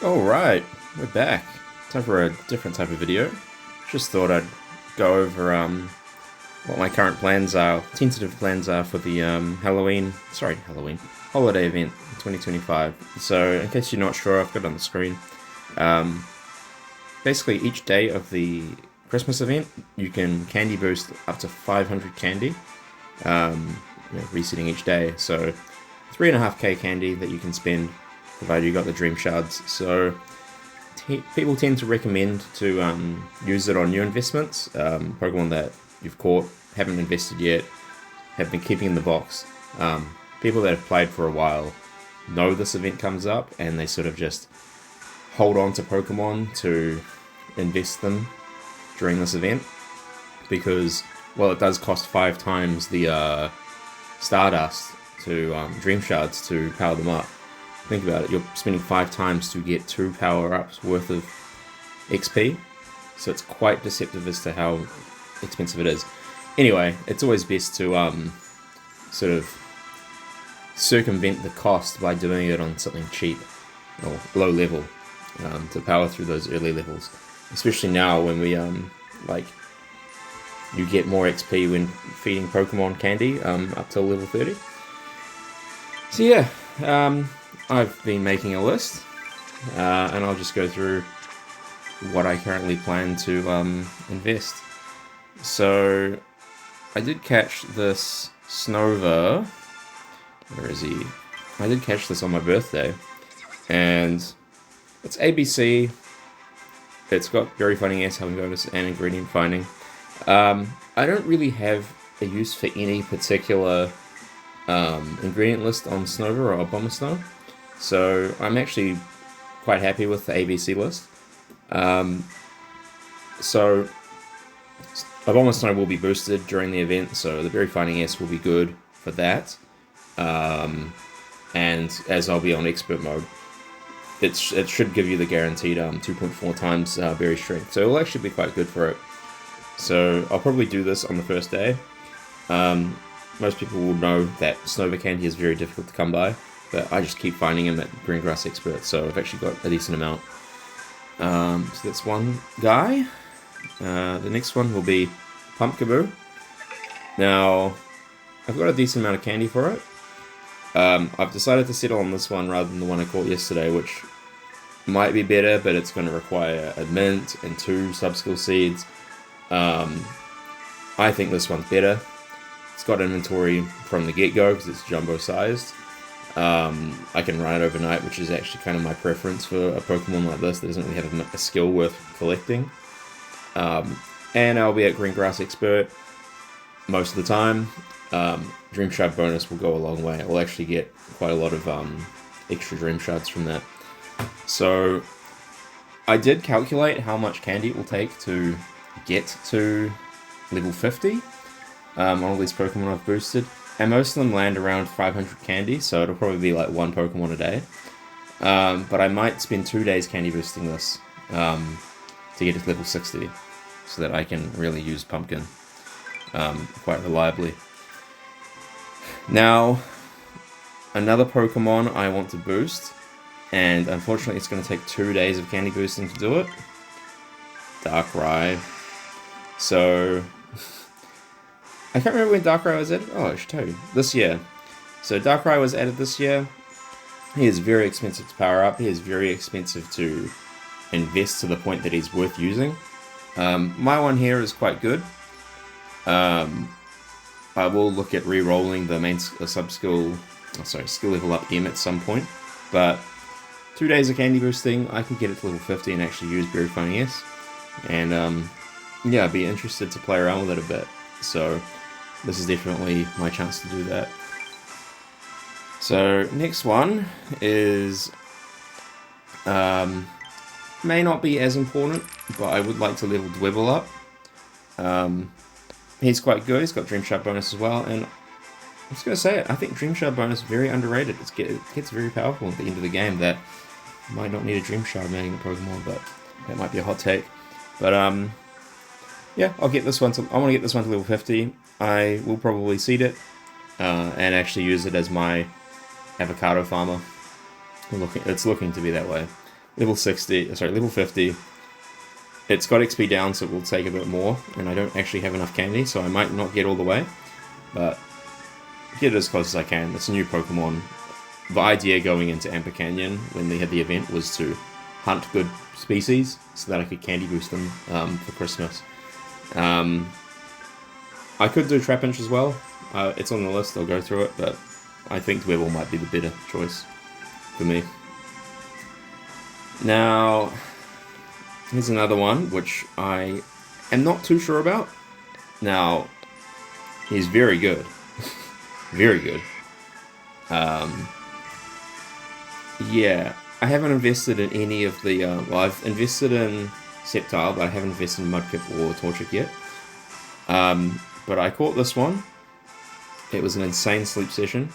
Alright, we're back. Time for a different type of video. Just thought I'd go over what my current plans are, tentative plans are for the Halloween holiday event in 2025. So in case you're not sure, I've got it on the screen. Um, Basically, each day of the Christmas event, you can candy boost up to 500 candy, resetting each day. So 3.5k candy that you can spend, provided you got the dream shards. So people tend to recommend to use it on new investments, Pokemon that you've caught, haven't invested yet, have been keeping in the box. People that have played for a while know this event comes up, and they sort of just hold on to Pokemon to invest them during this event because, well, it does cost 5 times the Stardust to Dream Shards to power them up. Think about it, you're spending 5 times to get 2 power-ups worth of XP, so it's quite deceptive as to how expensive it is. Anyway, it's always best to sort of circumvent the cost by doing it on something cheap or low level to power through those early levels. Especially now when we you get more XP when feeding Pokemon candy up till level 30. So yeah, I've been making a list, and I'll just go through what I currently plan to invest. So I did catch this Snova. Where is he? I did catch this on my birthday, and it's ABC. It's got Berry Finding, S, Helping Bonus, and Ingredient Finding. I don't really have a use for any particular ingredient list on Snova or Abomasnow, so I'm actually quite happy with the ABC list. So Abomasnow will be boosted during the event, so the Berry Finding S will be good for that. And as I'll be on expert mode, it should give you the guaranteed 2.4 times berry strength, so it'll actually be quite good for it. So I'll probably do this on the first day. Most people will know that Snova candy is very difficult to come by, but I just keep finding them at Greengrass Expert, so I've actually got a decent amount. So that's one guy. The next one will be Pumpkaboo. Now, I've got a decent amount of candy for it. I've decided to settle on this one rather than the one I caught yesterday, which might be better, but it's going to require a mint and 2 sub-skill seeds. I think this one's better. It's got inventory from the get-go because it's jumbo-sized. I can run it overnight, which is actually kind of my preference for a Pokemon like this that doesn't really have a skill worth collecting. And I'll be at Greengrass Expert most of the time. Dream Shard bonus will go a long way. We'll actually get quite a lot of extra Dream Shards from that. So I did calculate how much candy it will take to get to level 50 on all these Pokemon I've boosted, and most of them land around 500 candy, so it'll probably be like 1 Pokemon a day. But I might spend 2 days candy boosting this to get to level 60, so that I can really use Pumpkin quite reliably. Now, another Pokemon I want to boost, and unfortunately it's going to take 2 days of candy boosting to do it. Darkrai. So, I can't remember when Darkrai was added. Oh, I should tell you. This year. So Darkrai was added this year. He is very expensive to power up. He is very expensive to invest to the point that he's worth using. My one here is quite good. I will look at re-rolling the main skill level up M at some point, but 2 days of candy boosting, I can get it to level 50 and actually use Berry Finding S, and yeah, I'd be interested to play around with it a bit, so this is definitely my chance to do that. So next one is, may not be as important, but I would like to level Dwebble up. He's quite good, he's got Dream Shard bonus as well, and I'm just going to say it, I think Dream Shard bonus is very underrated. It gets very powerful at the end of the game that might not need a Dream Shard Magnet Pokemon, but that might be a hot take. But yeah, I want to get this one to level 50. I will probably seed it, and actually use it as my avocado farmer. It's looking to be that way. level 60, sorry, level 50. It's got XP down, so it will take a bit more, and I don't actually have enough candy, so I might not get all the way, but get it as close as I can. It's a new Pokemon. The idea going into Amber Canyon, when they had the event, was to hunt good species, so that I could candy boost them for Christmas. I could do Trapinch as well. It's on the list, I'll go through it, but I think Dwebble might be the better choice for me. Now, here's another one, which I am not too sure about. Now, he's very good. Very good. Yeah, I haven't invested in any of the... well, I've invested in Sceptile, but I haven't invested in Mudkip or Torchic yet. But I caught this one. It was an insane sleep session.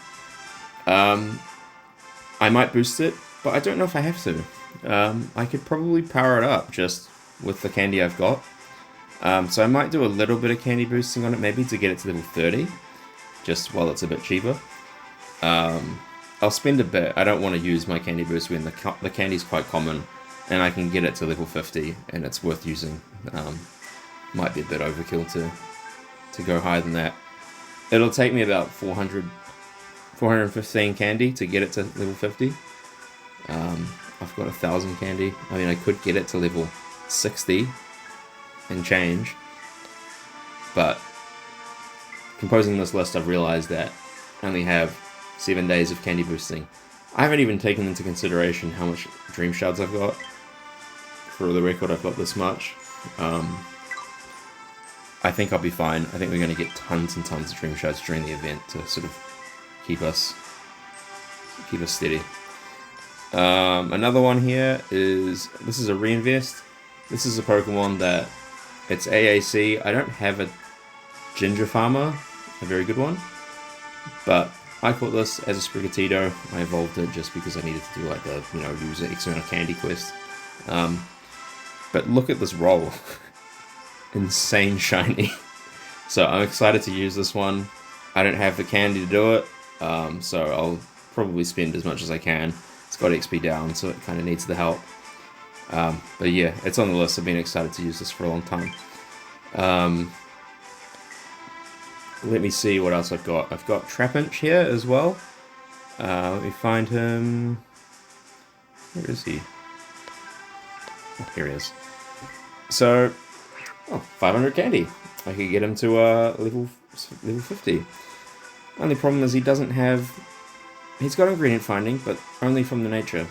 I might boost it, but I don't know if I have to. I could probably power it up just with the candy I've got. So I might do a little bit of candy boosting on it, maybe to get it to level 30, just while it's a bit cheaper. I'll spend a bit. I don't want to use my candy boost when the candy's quite common, and I can get it to level 50, and it's worth using. Might be a bit overkill to go higher than that. It'll take me about 415 candy to get it to level 50. I've got 1,000 candy. I mean, I could get it to level 60 and change, but composing this list, I've realized that I only have 7 days of candy boosting. I haven't even taken into consideration how much Dream Shards I've got. For the record, I've got this much. I think I'll be fine. I think we're going to get tons and tons of Dream Shards during the event to sort of keep us steady. Another one here is, this is a reinvest. This is a Pokemon that, it's AAC. I don't have a Ginger Farmer, a very good one, but I caught this as a Sprigatito. I evolved it just because I needed to do like the, use X amount of candy quest. But look at this roll. Insane shiny. So I'm excited to use this one. I don't have the candy to do it, so I'll probably spend as much as I can. It's got XP down, so it kind of needs the help. But yeah, it's on the list. I've been excited to use this for a long time. Let me see what else I've got. I've got Trapinch here as well. Let me find him. Where is he? Oh, here he is. So, 500 candy. I could get him to level 50. Only problem is he doesn't have... He's got ingredient finding, but only from the nature.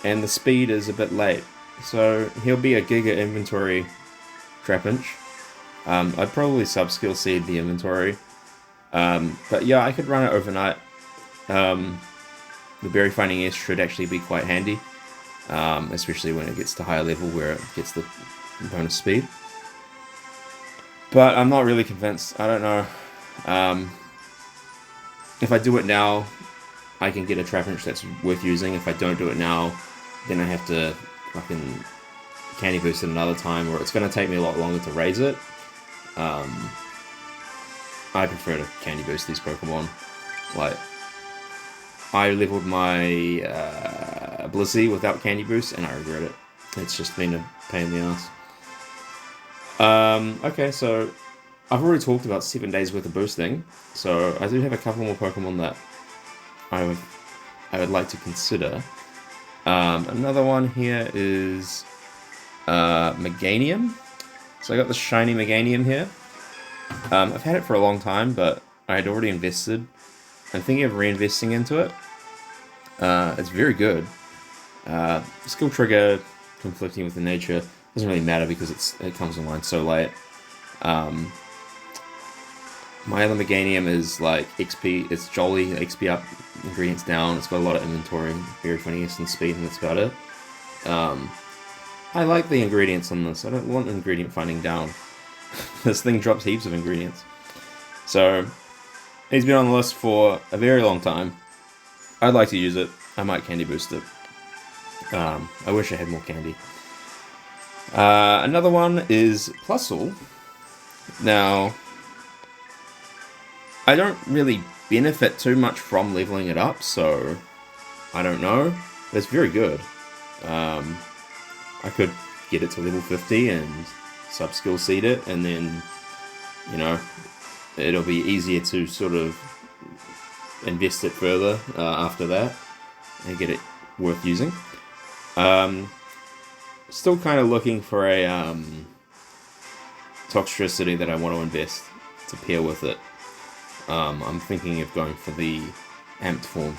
And the speed is a bit late. So he'll be a Giga inventory Trapinch. I'd probably sub-skill seed the inventory. But yeah, I could run it overnight. The berry finding S should actually be quite handy. Especially when it gets to higher level where it gets the bonus speed. But I'm not really convinced. I don't know. If I do it now, I can get a Trapinch that's worth using. If I don't do it now, then I have to fucking candy boost it another time, or it's going to take me a lot longer to raise it. I prefer to candy boost these Pokemon. Like, I leveled my Blissey without candy boost, and I regret it. It's just been a pain in the ass. Okay, so I've already talked about 7 days worth of boosting, so I do have a couple more Pokemon that I would like to consider. Another one here is Meganium. So I got the shiny Meganium here. I've had it for a long time, but I had already invested. I'm thinking of reinvesting into it. It's very good. Skill trigger conflicting with the nature doesn't really matter because it comes online so late. My other Meganium is like XP, it's jolly, XP up, ingredients down, it's got a lot of inventory, very funny and speed, and that's about it. I like the ingredients on this. I don't want ingredient finding down. This thing drops heaps of ingredients. So, he's been on the list for a very long time. I'd like to use it. I might candy boost it. I wish I had more candy. Another one is Plusle. Now, I don't really benefit too much from leveling it up, so I don't know. But it's very good. I could get it to level 50 and sub-skill seed it, and then, you know, it'll be easier to sort of invest it further after that and get it worth using. Still kind of looking for a Toxtricity that I want to invest to pair with it. I'm thinking of going for the amped form.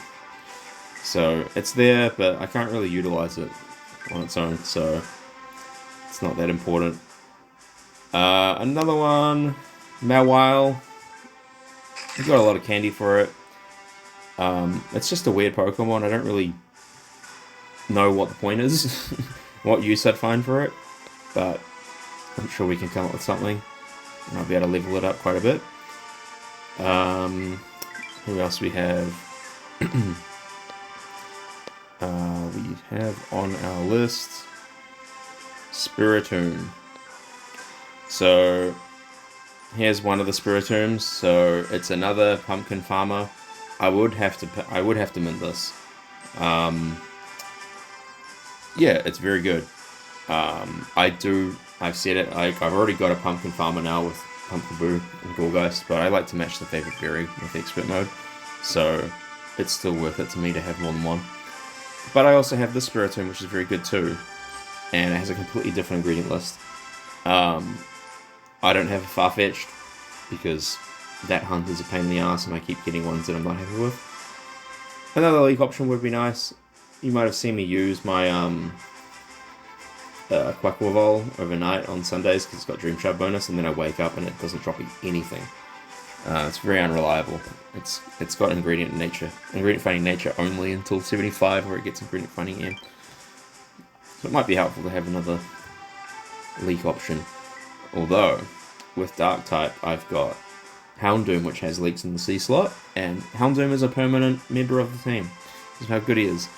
So it's there, but I can't really utilize it on its own, so it's not that important. Another one, Mawile. I got a lot of candy for it. It's just a weird Pokemon. I don't really know what the point is, what use I'd find for it, but I'm sure we can come up with something, and I'll be able to level it up quite a bit. Who else we have? We have on our list Spiritomb. So here's one of the Spiritombs. So it's another pumpkin farmer. I would have to mint this. Yeah, it's very good. I've said it. I've already got a pumpkin farmer now with Pumpkaboo and Gorgeist, but I like to match the favorite berry with expert mode, so it's still worth it to me to have more than one. But I also have this Spiritomb, which is very good too, and it has a completely different ingredient list. I don't have a Farfetch'd because that hunt is a pain in the ass, and I keep getting ones that I'm not happy with. Another leak option would be nice. You might have seen me use my Quackleval overnight on Sundays because it's got Dream Shard bonus, and then I wake up and it doesn't drop me anything. It's very unreliable. It's got ingredient finding nature only until 75, where it gets ingredient finding in. So it might be helpful to have another leak option. Although with Dark type, I've got Houndoom, which has leaks in the C slot, and Houndoom is a permanent member of the team. That's how good he is.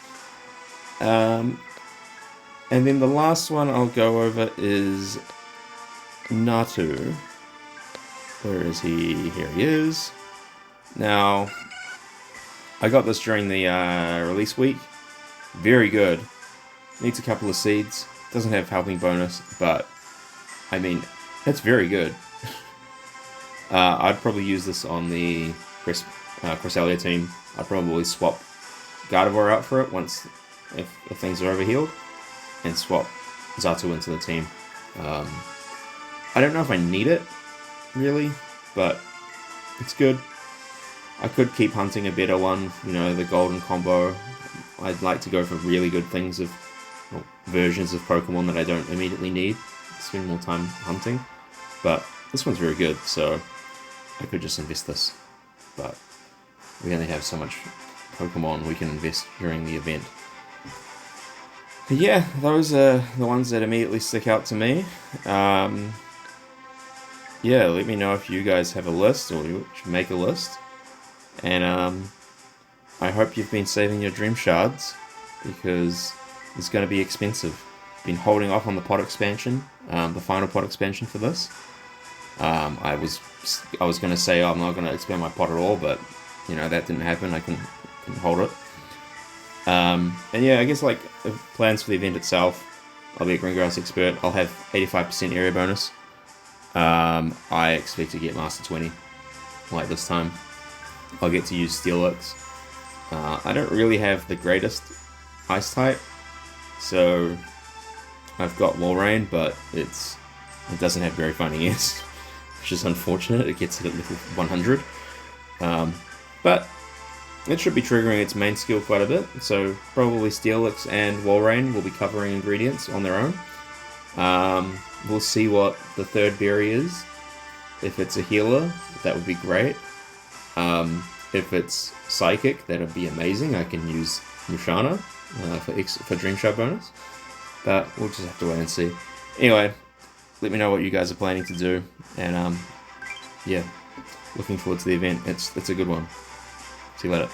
And then the last one I'll go over is Natu. Where is he? Here he is. Now, I got this during the release week. Very good. Needs a couple of seeds. Doesn't have helping bonus, but I mean, it's very good. I'd probably use this on the Cresselia team. I'd probably swap Gardevoir out for it once if things are overhealed, and swap Xatu into the team. I don't know if I need it, really, but it's good. I could keep hunting a better one, you know, the golden combo. I'd like to go for really good things versions of Pokemon that I don't immediately need. Spend more time hunting. But this one's very good, so I could just invest this. But we only have so much Pokemon we can invest during the event. But yeah, those are the ones that immediately stick out to me. Yeah, let me know if you guys have a list, or you should make a list. And I hope you've been saving your Dream Shards, because it's going to be expensive. Been holding off on the pot expansion, the final pot expansion for this. I was going to say, I'm not going to expand my pot at all, but you know, that didn't happen. I couldn't hold it. And yeah, I guess like plans for the event itself, I'll be a Greengrass expert. I'll have 85% area bonus. I expect to get Master 20 like this time. I'll get to use Steelix. I don't really have the greatest Ice type, so I've got Walrein, but it doesn't have very finding ears, which is unfortunate. It gets it at level 100, but it should be triggering its main skill quite a bit, so probably Steelix and Walrein will be covering ingredients on their own. We'll see what the third berry is. If it's a healer, that would be great. If it's Psychic, that would be amazing. I can use Mushana for Dream Shard bonus, but we'll just have to wait and see. Anyway, let me know what you guys are planning to do, and yeah, looking forward to the event. It's a good one. See you later.